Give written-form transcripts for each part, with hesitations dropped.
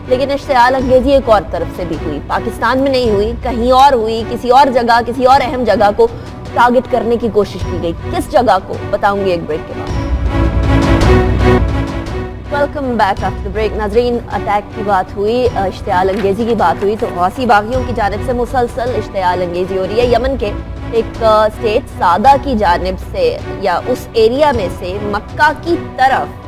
لیکن اشتعال انگیزی ایک اور طرف سے بھی ہوئی، پاکستان میں نہیں ہوئی، کہیں اور ہوئی، کسی اور جگہ، کسی اور اہم جگہ کو ٹارگٹ کرنے کی کوشش کی گئی. کس جگہ کو بتاؤں گی ایک بریک کے بعد. Welcome back after break. ناظرین، اٹیک کی بات ہوئی، اشتعال انگیزی کی بات ہوئی، تو حوثی باغیوں کی جانب سے مسلسل اشتعال انگیزی ہو رہی ہے. یمن کے ایک اسٹیٹ سعدہ کی جانب سے یا اس ایریا میں سے مکہ کی طرف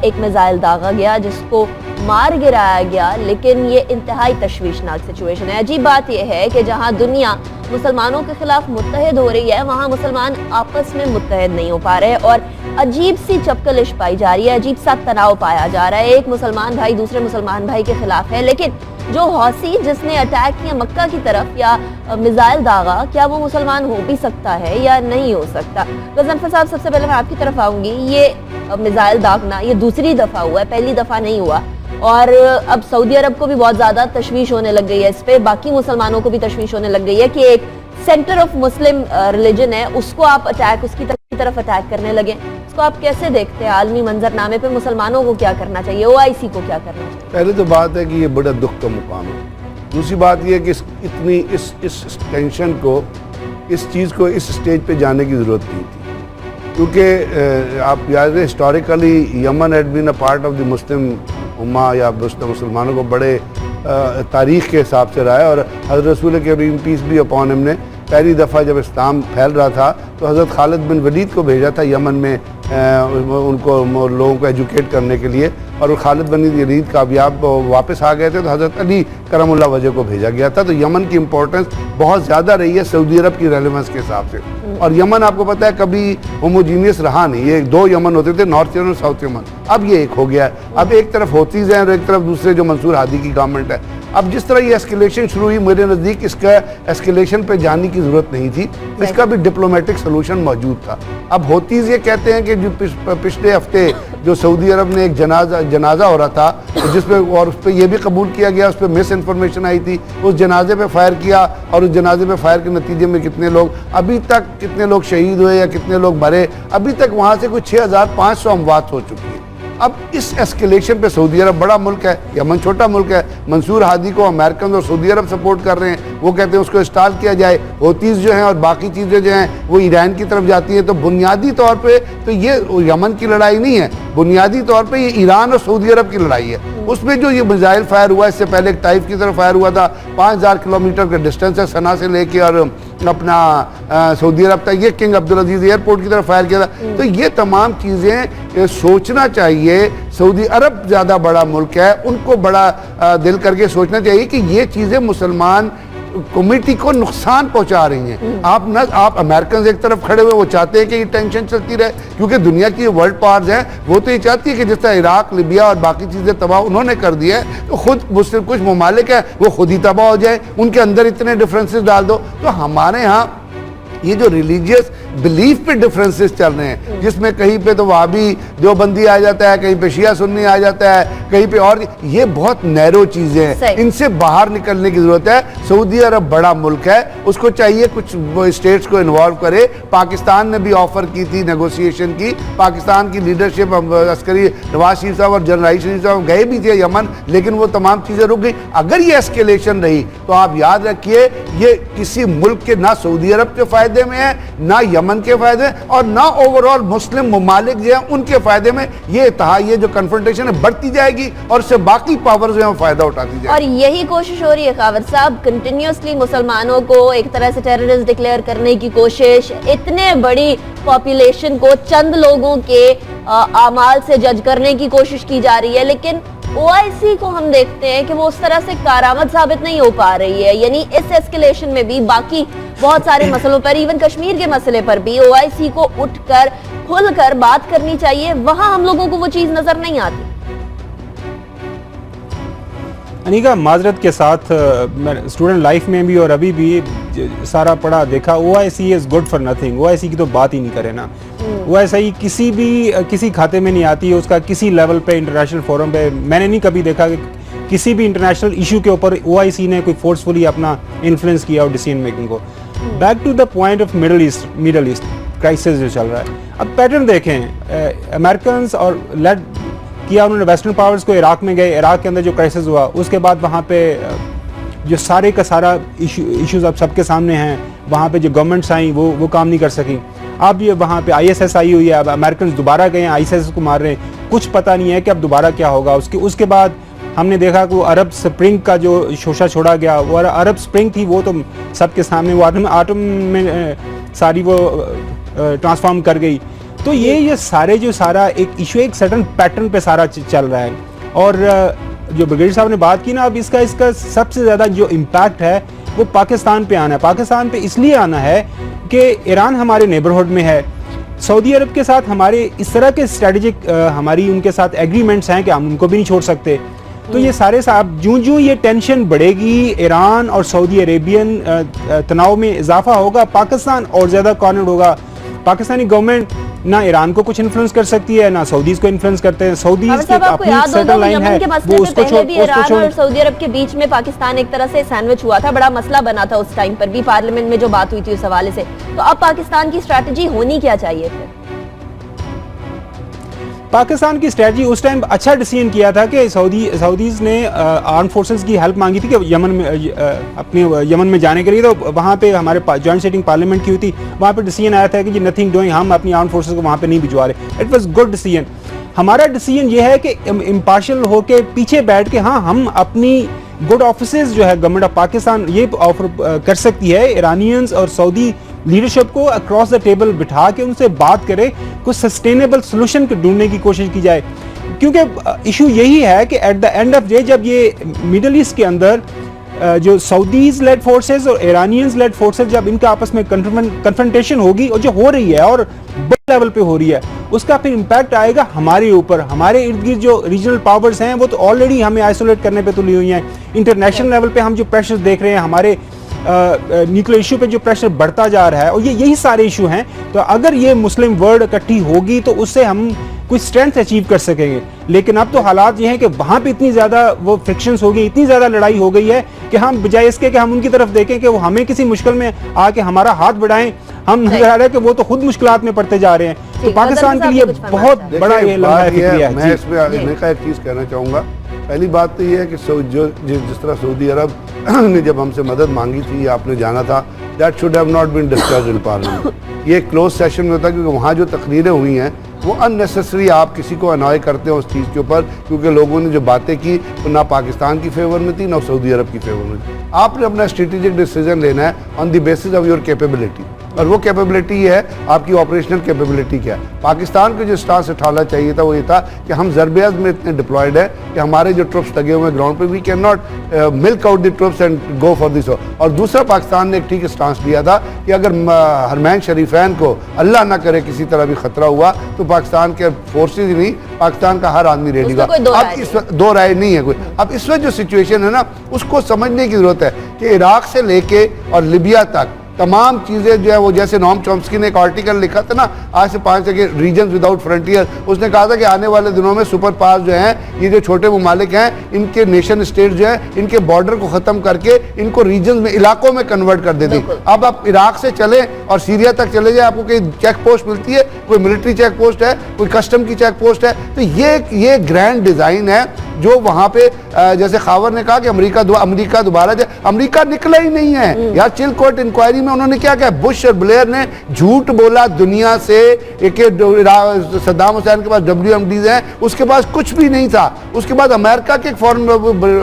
ایک میزائل داغا گیا جس کو مار گرایا گیا، لیکن یہ انتہائی تشویشناک سچویشن ہے. عجیب بات یہ ہے کہ جہاں دنیا مسلمانوں کے خلاف متحد ہو رہی ہے وہاں مسلمان آپس میں متحد نہیں ہو پا رہے اور عجیب سی چپکلش پائی جا رہی ہے، عجیب سا تناؤ پایا جا رہا ہے. ایک مسلمان بھائی دوسرے مسلمان بھائی کے خلاف ہے، لیکن جو حوثی جس نے اٹیک کیا مکہ کی طرف یا میزائل داغا، کیا وہ مسلمان ہو بھی سکتا ہے یا نہیں ہو سکتا؟ غضنفر صاحب، سب سے پہلے میں آپ کی طرف آؤں گی. یہ میزائل داغنا یہ دوسری دفعہ ہوا ہے، پہلی دفعہ نہیں ہوا، اور اب سعودی عرب کو بھی بہت زیادہ تشویش ہونے لگ گئی ہے اس پہ، باقی مسلمانوں کو بھی تشویش ہونے لگ گئی ہے کہ ایک سینٹر آف مسلم ریلیجن ہے، اس کو آپ اس کی طرف اٹیک کرنے لگے. اس کو آپ کیسے دیکھتے ہیں؟ عالمی منظر نامے پہ مسلمانوں کو کیا کرنا چاہیے، OIC کو کیا کرنا چاہیے؟ پہلے تو بات ہے کہ یہ بڑا دکھ کا مقام ہے. دوسری بات یہ ہے کہ اتنی اس ٹینشن کو، اس چیز کو اس سٹیج پہ جانے کی ضرورت نہیں تھی، کیونکہ آپ یاد ہے historically Yemen had been a part of the Muslim Ummah یا مسلمانوں کو بڑے تاریخ کے حساب سے رہا ہے. اور حضرت رسول کریم پیس بی اپون ہم نے پہلی دفعہ جب اسلام پھیل رہا تھا تو حضرت خالد بن ولید کو بھیجا تھا یمن میں ان کو لوگوں کو ایجوکیٹ کرنے کے لیے، اور وہ خالد بن ولید کامیاب واپس آ گئے تھے تو حضرت علی کرم اللہ وجہ کو بھیجا گیا تھا. تو یمن کی امپورٹنس بہت زیادہ رہی ہے سعودی عرب کی ریلیونس کے حساب سے. اور یمن آپ کو پتہ ہے کبھی ہوموجینیس رہا نہیں، یہ دو یمن ہوتے تھے، نارتھ یمن اور ساؤتھ یمن. اب یہ ایک ہو گیا ہے. اب ایک طرف ہوتیز ہیں اور ایک طرف دوسرے جو منصور ہادی کی گورنمنٹ ہے. اب جس طرح یہ ایسکیلیشن شروع ہوئی، میرے نزدیک اس کا ایسکیلیشن پہ جانے کی ضرورت نہیں تھی، اس کا بھی ڈپلومیٹک سلوشن موجود تھا. اب ہوتیز یہ کہتے ہیں کہ جو پچھلے ہفتے جو سعودی عرب نے ایک جنازہ ہو رہا تھا جس پہ، اور اس پہ یہ بھی قبول کیا گیا، اس پہ مس انفارمیشن آئی تھی، اس جنازے پہ فائر کیا، اور اس جنازے پہ فائر کے نتیجے میں کتنے لوگ ابھی تک کتنے لوگ شہید ہوئے یا کتنے لوگ مرے، ابھی تک وہاں سے کوئی 6500 اموات ہو چکی ہے. اب اس ایسکیلیشن پہ سعودی عرب بڑا ملک ہے، یمن چھوٹا ملک ہے. منصور ہادی کو امریکن اور سعودی عرب سپورٹ کر رہے ہیں، وہ کہتے ہیں اس کو انسٹال کیا جائے. ہوتیز جو ہیں اور باقی چیزیں جو ہیں وہ ایران کی طرف جاتی ہیں. تو بنیادی طور پہ تو یہ یمن کی لڑائی نہیں ہے، بنیادی طور پہ یہ ایران اور سعودی عرب کی لڑائی ہے. اس میں جو یہ میزائل فائر ہوا، اس سے پہلے ایک طائف کی طرف فائر ہوا تھا، 5000 کلومیٹر کا ڈسٹنس ہے صنعاء سے لے کے اور اپنا سعودی عرب تک، یہ کنگ عبدالعزیز ایئرپورٹ کی طرف فائر کیا تھا. تو یہ تمام چیزیں سوچنا چاہیے. سعودی عرب زیادہ بڑا ملک ہے، ان کو بڑا دل کر کے سوچنا چاہیے کہ یہ چیزیں مسلمان کمیونٹی کو نقصان پہنچا رہی ہیں. آپ امریکنز ایک طرف کھڑے ہوئے، وہ چاہتے ہیں کہ یہ ٹینشن چلتی رہے، کیونکہ دنیا کی ورلڈ پاورز ہیں، وہ تو یہ چاہتی ہے کہ جس طرح عراق، لیبیا اور باقی چیزیں تباہ انہوں نے کر دیا ہے، تو خود مسلم کچھ ممالک ہیں وہ خود ہی تباہ ہو جائیں، ان کے اندر اتنے ڈفرینسز ڈال دو. تو ہمارے ہاں یہ جو ریلیجیس بلیف پہ ڈفرینسز چل رہے ہیں، جس میں کہیں پہ تو وہابی دیوبندی آ جاتا ہے، کہیں پہ شیعہ سنی آ جاتا ہے، کہیں پہ اور، یہ بہت نیرو چیزیں ہیں، ان سے باہر نکلنے کی ضرورت ہے. سعودی عرب بڑا ملک ہے، اس کو چاہیے کچھ اسٹیٹس کو انوالو کرے. پاکستان نے بھی آفر کی تھی نیگوسیشن کی، پاکستان کی لیڈرشپ عسکری نواز شریف صاحب اور جنرل شریف صاحب گئے بھی تھے یمن، لیکن وہ تمام چیزیں رک گئی. اگر یہ ایسکیلیشن رہی تو آپ یاد رکھیے یہ کسی ملک کے، نہ سعودی عرب کے فائدے میں ہے، نہ یمن کے فائدے، اور نہ اوورال مسلم ممالک جو ہیں ان کے فائدے میں. یہ جو کنفرنٹیشن ہے بڑھتی جائے گی اور اس سے باقی پاورز جو ہیں فائدہ اٹھاتی جائے گی. اور یہی کوشش ہو رہی ہے خاور صاحب، کنٹینیوسلی مسلمانوں کو ایک طرح سے ٹیررسٹ ڈکلیئر کرنے کی کوشش، اتنے بڑی پاپولیشن کو چند لوگوں کے اعمال سے جج کرنے کی کوشش کی جا رہی ہے. لیکن OIC کو ہم دیکھتے ہیں کہ وہ اس طرح سے کارآمد ثابت نہیں ہو پا رہی ہے. یعنی اس ایسکیلیشن میں بھی باقی بہت سارے مسئلوں پر، ایون کشمیر کے مسئلے پر بھی OIC کو اٹھ کر کھل کر بات کرنی چاہیے. وہاں ہم لوگوں کو وہ چیز نظر نہیں آتی. انیکا، معذرت کے ساتھ میں اسٹوڈنٹ لائف میں بھی اور ابھی بھی سارا پڑھا دیکھا، OIC is good for nothing. OIC کی تو بات ہی نہیں کرے نا. OIC کسی کھاتے میں نہیں آتی ہے. اس کا کسی لیول پہ انٹرنیشنل فورم پہ میں نے نہیں کبھی دیکھا کہ کسی بھی انٹرنیشنل ایشو کے اوپر OIC نے کوئی فورسفلی اپنا انفلوئنس کیا اور ڈیسیژن میکنگ کو. Back to the point of Middle East crisis جو چل رہا ہے، اب پیٹرن دیکھیں. امریکنز اور किया उन्होंने वेस्टर्न पावर्स को, इराक में गए, इराक के अंदर जो क्राइसिस हुआ उसके बाद वहाँ पे जो सारे का सारा इश्यूज अब सबके सामने हैं, वहाँ पे जो गवर्नमेंट्स आई वो काम नहीं कर सकी। अब ये वहाँ पे ISS आई हुई है, अब अमेरिकन दोबारा गए हैं, ISIS को मार रहे हैं, कुछ पता नहीं है कि अब दोबारा क्या होगा। उसके बाद हमने देखा कि वो अरब स्प्रिंग का जो शोशा छोड़ा गया, वो अरब स्प्रिंग थी, वो तो सबके सामने वो आटम में सारी वो ट्रांसफॉर्म कर गई। तो ये सारा एक इशू एक सर्टन पैटर्न पे सारा चल रहा है। और जो ब्रिगेडियर साहब ने बात की ना, अब इसका सबसे ज़्यादा जो इम्पैक्ट है वो पाकिस्तान पे आना है। पाकिस्तान पे इसलिए आना है कि ईरान हमारे नेबरहुड में है, सऊदी अरब के साथ हमारे इस तरह के स्ट्रेटेजिक हमारी उनके साथ एग्रीमेंट्स हैं कि हम उनको भी नहीं छोड़ सकते। तो ये सारे साहब जूं ये टेंशन बढ़ेगी, ईरान और सऊदी अरेबियन तनाव में इजाफा होगा, पाकिस्तान और ज़्यादा कॉर्नर्ड होगा। पाकिस्तानी गवर्नमेंट ना ईरान को कुछ इन्फ्लुएंस कर सकती है, ना सऊदीज को इन्फ्लुएंस करते हैं। सऊदीज की अपनी सेटल लाइन है, वो उसको छोड़ ईरान और सऊदी अरब के बीच में पाकिस्तान एक तरह से सैंडविच हुआ था, बड़ा मसला बना था उस टाइम पर भी, पार्लियामेंट में जो बात हुई थी उस हवाले से। तो अब पाकिस्तान की स्ट्रैटेजी होनी क्या चाहिए फिर? पाकिस्तान की स्ट्रेटजी उस टाइम अच्छा डिसीजन किया था कि सऊदीज ने आर्म फोर्सेस की हेल्प मांगी थी कि यमन में अपने यमन में जाने के लिए। तो वहाँ पे हमारे जॉइंट सिटिंग पार्लियामेंट की हुई थी, वहाँ पे डिसीजन आया था कि नथिंग डूइंग, हम अपनी आर्म फोर्सेस को वहाँ पे नहीं भिजवा रहे। It was good decision. हमारा डिसीजन ये है कि इम्पार्शियल होके पीछे बैठ के हाँ हम अपनी गुड ऑफिसेज जो है गवर्नमेंट ऑफ पाकिस्तान ये ऑफर कर सकती है ईरानियंस और सऊदी लीडरशिप को अक्रॉस द टेबल बिठा के उनसे बात करें, कुछ सस्टेनेबल सोल्यूशन ढूंढने की कोशिश की जाए। क्योंकि इशू यही है कि at the end of day जब ये मिडल ईस्ट के अंदर जो सऊदीज लेड फोर्सेस और ईरानियंस लेड फोर्सेस जब इनका आपस में कन्फ्रंटेशन होगी और जो हो रही है और बड़े लेवल पे हो रही है, उसका फिर इम्पैक्ट आएगा हमारे ऊपर। हमारे इर्द गिर्द जो रीजनल पावर्स हैं वो तो ऑलरेडी हमें आइसोलेट करने पे तुली हुई हैं। इंटरनेशनल लेवल पे हम जो प्रेशर देख रहे हैं, हमारे न्यूक्लियर इशू पे जो प्रेशर बढ़ता जा रहा है, और यही सारे इशू हैं। तो अगर ये मुस्लिम वर्ल्ड इकट्ठी होगी तो उससे हम कुछ स्ट्रेंथ अचीव कर सकेंगे। लेकिन अब तो हालात ये हैं कि वहाँ पे इतनी ज़्यादा वो फ्रिक्शंस हो गई, इतनी ज़्यादा लड़ाई हो गई है कि हम बजाय इसके कि हम उनकी तरफ देखें कि वो हमें किसी मुश्किल में आके हमारा हाथ बढ़ाएं, हम नजर आ रहा है कि वो तो खुद मुश्किलात में पड़ते जा रहे हैं। तो पाकिस्तान के लिए बहुत बड़ा ये लम्हा है। मैं इसमें एक चीज़ कहना चाहूँगा। पहली बात तो ये है कि जिस तरह सऊदी अरब ने जब हमसे मदद मांगी थी या आपने जाना था, that should have not been discussed in parliament. ये क्लोज सेशन में होता है, क्योंकि वहाँ जो तकरीरें हुई हैं वो अननेसेसरी आप किसी को अनॉय करते हो उस चीज़ के ऊपर, क्योंकि लोगों ने जो बातें की वो ना पाकिस्तान की फेवर में थी ना सऊदी अरब की फेवर में थी। आपने अपना स्ट्रेटेजिक डिसीजन लेना है on the basis of your capability, और वो कैपेबिलिटी है आपकी ऑपरेशनल कैपेबिलिटी क्या है। पाकिस्तान को जो स्टांस उठाना चाहिए था वो ये था कि हम ज़रबेज़ में इतने डिप्लॉयड है कि हमारे जो ट्रुप्स लगे हुए हैं ग्राउंड पे, we can not milk out the troops and go for this. और दूसरा, पाकिस्तान ने एक ठीक स्टांस लिया था कि अगर हरमैन शरीफैन को अल्लाह ना करे किसी तरह भी खतरा हुआ तो पाकिस्तान के फोर्सेज ही नहीं, पाकिस्तान का हर आदमी रेडी हुआ। अब इस वक्त दो राय नहीं है कोई। अब इस वक्त जो सिचुएशन है ना, उसको समझने की जरूरत है कि इराक से लेके और लिबिया तक तमाम चीज़ें जो है वो, जैसे नॉम चॉम्स्की ने एक आर्टिकल लिखा था ना आज से 5 साल के, रीजन्स विदाउट फ्रंटियर, उसने कहा था कि आने वाले दिनों में सुपर पावर जो हैं, ये जो छोटे ममालिक हैं, इनके नेशन स्टेट जो है, इनके बॉर्डर को ख़त्म करके इनको रीजन्स में, इलाकों में कन्वर्ट कर देती। अब आप इराक से चले और सीरिया तक चले जाए, आपको कहीं चेक पोस्ट मिलती है, कोई मिलिट्री चेक पोस्ट है, कोई कस्टम की चेक पोस्ट है। तो ये ग्रैंड डिज़ाइन है जो वहाँ पे, जैसे खावर ने कहा कि अमेरिका दोबारा जाए, अमेरिका निकला ही नहीं है यार। चिलकोट इंक्वायरी में उन्होंने क्या कहा, बुश और ब्लेयर ने झूठ बोला दुनिया से। एक सद्दाम हुसैन के पास WMDs हैं, उसके पास कुछ भी नहीं था। उसके बाद अमेरिका के एक फॉरेन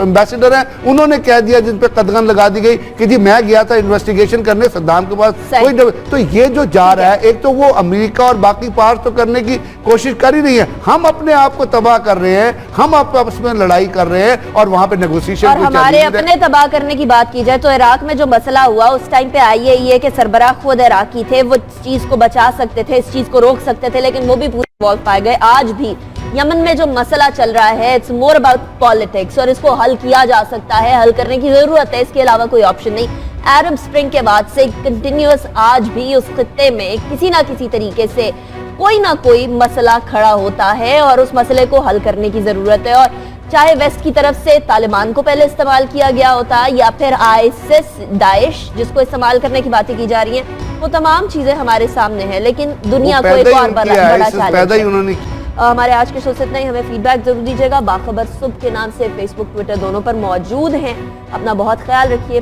एम्बेसडर हैं, उन्होंने कह दिया, जिन पे कदगन लगा दी गई कि जी मैं गया था इन्वेस्टिगेशन करने, सद्दाम के पास कोई। तो ये जो जा रहा है, एक तो वो अमेरिका और बाकी पार्ट तो करने की कोशिश कर ही नहीं है, हम अपने आप को तबाह कर रहे हैं, हम आपस में लड़ाई कर रहे हैं और वहां पे नेगोशिएशन। और हमारे अपने तबाह करने की बात की जाए तो इराक में जो मसला हुआ उस टाइम पे IAEA के सरबराह खुद इराकी थे, वो चीज को बचा सकते थे, इस चीज को रोक सकते थे, लेकिन वो भी पूरे इन्वॉल्व पाए गए। आज भी यमन में जो मसला चल रहा है, इट्स मोर अबाउट पॉलिटिक्स, और इसको हल किया जा सकता है, हल करने की जरूरत है, इसके अलावा कोई ऑप्शन नहीं। अरब स्प्रिंग के बाद से कंटिन्यूअस आज भी उस खित्ते में किसी ना किसी तरीके से कोई ना कोई मसला खड़ा होता है और उस मसले को हल करने की जरूरत है। और चाहे वेस्ट की तरफ से तालिबान को पहले इस्तेमाल किया गया होता या फिर ISIS दाइश जिसको इस्तेमाल करने की बातें की जा रही हैं, वो तमाम चीजें हमारे सामने हैं, लेकिन दुनिया को एक और बड़ा चैलेंज ہمارے آج کے شو سے اتنا ہی. ہمیں فیڈ بیک ضرور دیجیے گا. باخبر صبح کے نام سے فیس بک ٹویٹر دونوں پر موجود ہیں. اپنا بہت خیال رکھیے.